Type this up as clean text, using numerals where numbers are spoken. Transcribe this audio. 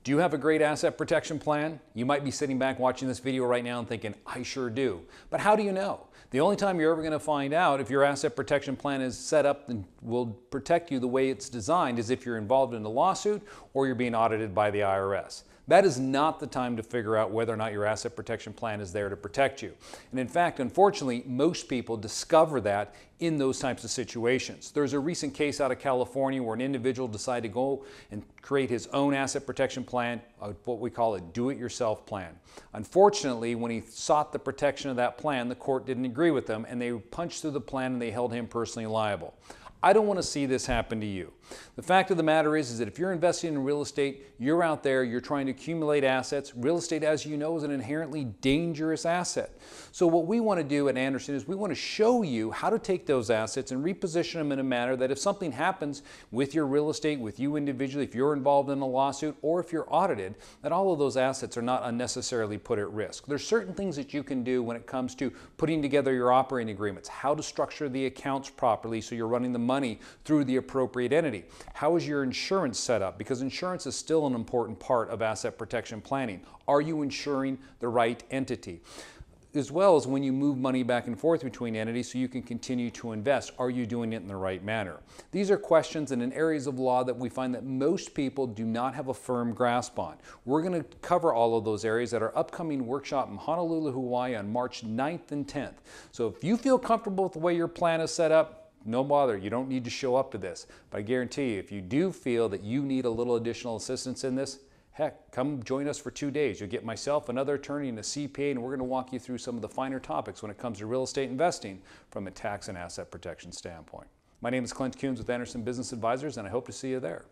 Do you have a great asset protection plan? You might be sitting back watching this video right now and thinking, I sure do. But how do you know? The only time you're ever going to find out if your asset protection plan is set up and will protect you the way it's designed is if you're involved in a lawsuit or you're being audited by the IRS. That is not the time to figure out whether or not your asset protection plan is there to protect you. And in fact, unfortunately, most people discover that in those types of situations. There's a recent case out of California where an individual decided to go and create his own asset protection plan, what we call a do-it-yourself plan. Unfortunately, when he sought the protection of that plan, the court didn't agree with him and they punched through the plan and they held him personally liable. I don't want to see this happen to you. The fact of the matter is that if you're investing in real estate, you're out there, you're trying to accumulate assets. Real estate, as you know, is an inherently dangerous asset. So what we want to do at Anderson is we want to show you how to take those assets and reposition them in a manner that if something happens with your real estate, with you individually, if you're involved in a lawsuit, or if you're audited, that all of those assets are not unnecessarily put at risk. There's certain things that you can do when it comes to putting together your operating agreements, how to structure the accounts properly so you're running the money through the appropriate entity. How is your insurance set up? Because insurance is still an important part of asset protection planning. Are you insuring the right entity? As well as when you move money back and forth between entities so you can continue to invest, are you doing it in the right manner? These are questions and in areas of law that we find that most people do not have a firm grasp on. We're going to cover all of those areas at our upcoming workshop in Honolulu, Hawaii on March 9th and 10th. So if you feel comfortable with the way your plan is set up, no bother, you don't need to show up to this. But I guarantee you, if you do feel that you need a little additional assistance in this, heck, come join us for 2 days. You'll get myself, another attorney, and a CPA, and we're going to walk you through some of the finer topics when it comes to real estate investing from a tax and asset protection standpoint. My name is Clint Coons with Anderson Business Advisors, and I hope to see you there.